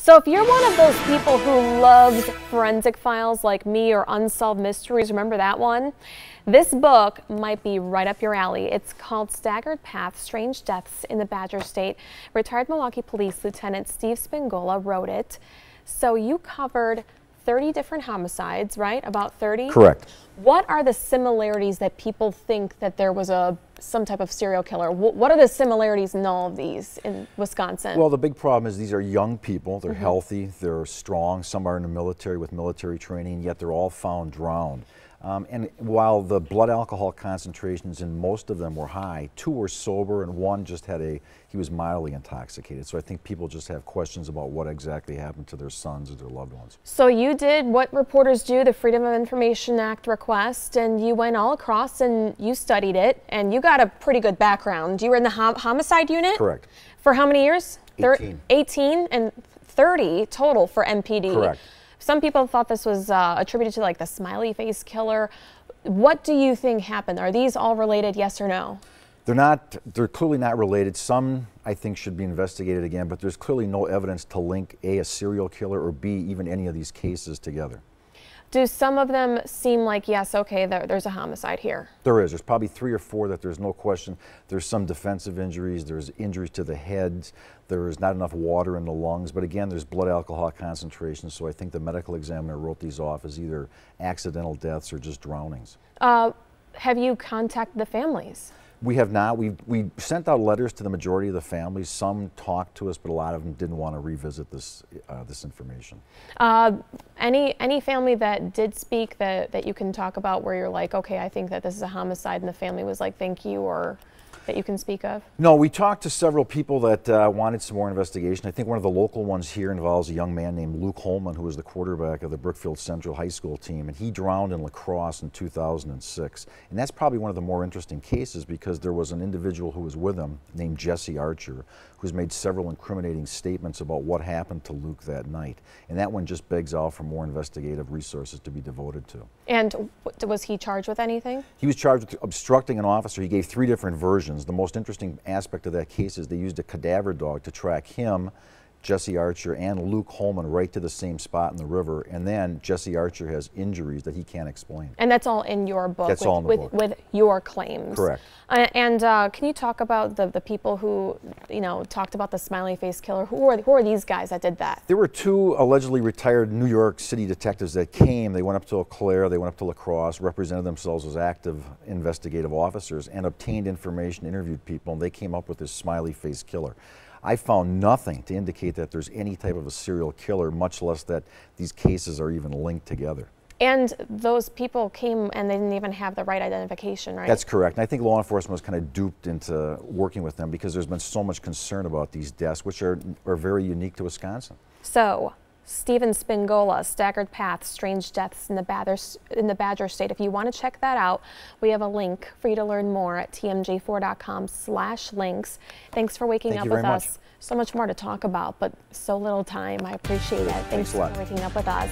So if you're one of those people who loves forensic files like me or unsolved mysteries, remember that one? This book might be right up your alley. It's called Staggered Paths, Strange Deaths in the Badger State. Retired Milwaukee Police Lieutenant Steve Spingola wrote it. So you covered 30 different homicides, right? About 30? Correct. What are the similarities that people think that there was some type of serial killer? What are the similarities in all of these in Wisconsin? Well, the big problem is these are young people. They're healthy, they're strong. Some are in the military with military training, yet they're all found drowned. And while the blood alcohol concentrations in most of them were high, 2 were sober and 1 just he was mildly intoxicated. So I think people just have questions about what exactly happened to their sons or their loved ones. So you did what reporters do, the Freedom of Information Act request, and you went all across and you studied it, and you got a pretty good background. You were in the homicide unit? Correct. For how many years? 18. 18 and 30 total for MPD. Correct. Some people thought this was attributed to like the Smiley face killer. What do you think happened? Are these all related, yes or no? They're clearly not related. Some, I think, should be investigated again, but there's clearly no evidence to link A, a serial killer, or B, even any of these cases together. Do some of them seem like, yes, okay, there's a homicide here? There is. There's probably 3 or 4 that there's no question. There's some defensive injuries. There's injuries to the head. There's not enough water in the lungs. But again, there's blood alcohol concentration. So I think the medical examiner wrote these off as either accidental deaths or just drownings. Have you contacted the families? We have not. We sent out letters to the majority of the families. Some talked to us, but a lot of them didn't want to revisit this information. Any family that did speak that you can talk about where you're like, okay, I think that this is a homicide, and the family was like, thank you, or that you can speak of? No, we talked to several people that wanted some more investigation. I think one of the local ones here involves a young man named Luke Holman, who was the quarterback of the Brookfield Central High School team, and he drowned in lacrosse in 2006. And that's probably one of the more interesting cases because there was an individual who was with him named Jesse Archer, who's made several incriminating statements about what happened to Luke that night. And that one just begs out for more investigative resources to be devoted to. And was he charged with anything? He was charged with obstructing an officer. He gave 3 different versions. The most interesting aspect of that case is they used a cadaver dog to track him, Jesse Archer, and Luke Holman right to the same spot in the river, and then Jesse Archer has injuries that he can't explain. And that's all in your book? That's all in the book. With your claims? Correct. And can you talk about the people who, talked about the Smiley face killer? Who are these guys that did that? There were 2 allegedly retired New York City detectives that came. They went up to Eau Claire, they went up to La Crosse, represented themselves as active investigative officers, and obtained information, interviewed people, and they came up with this Smiley face killer. I found nothing to indicate that there's any type of a serial killer, much less that these cases are even linked together. And those people came and they didn't even have the right identification, right? That's correct. And I think law enforcement was kind of duped into working with them because there's been so much concern about these deaths, which are very unique to Wisconsin. So, Stephen Spingola, Staggered Paths, Strange Deaths in the Badger State. If you want to check that out, we have a link for you to learn more at tmj4.com/links. Thanks for waking up with us. So much more to talk about, but so little time. I appreciate it. Thanks for waking up with us.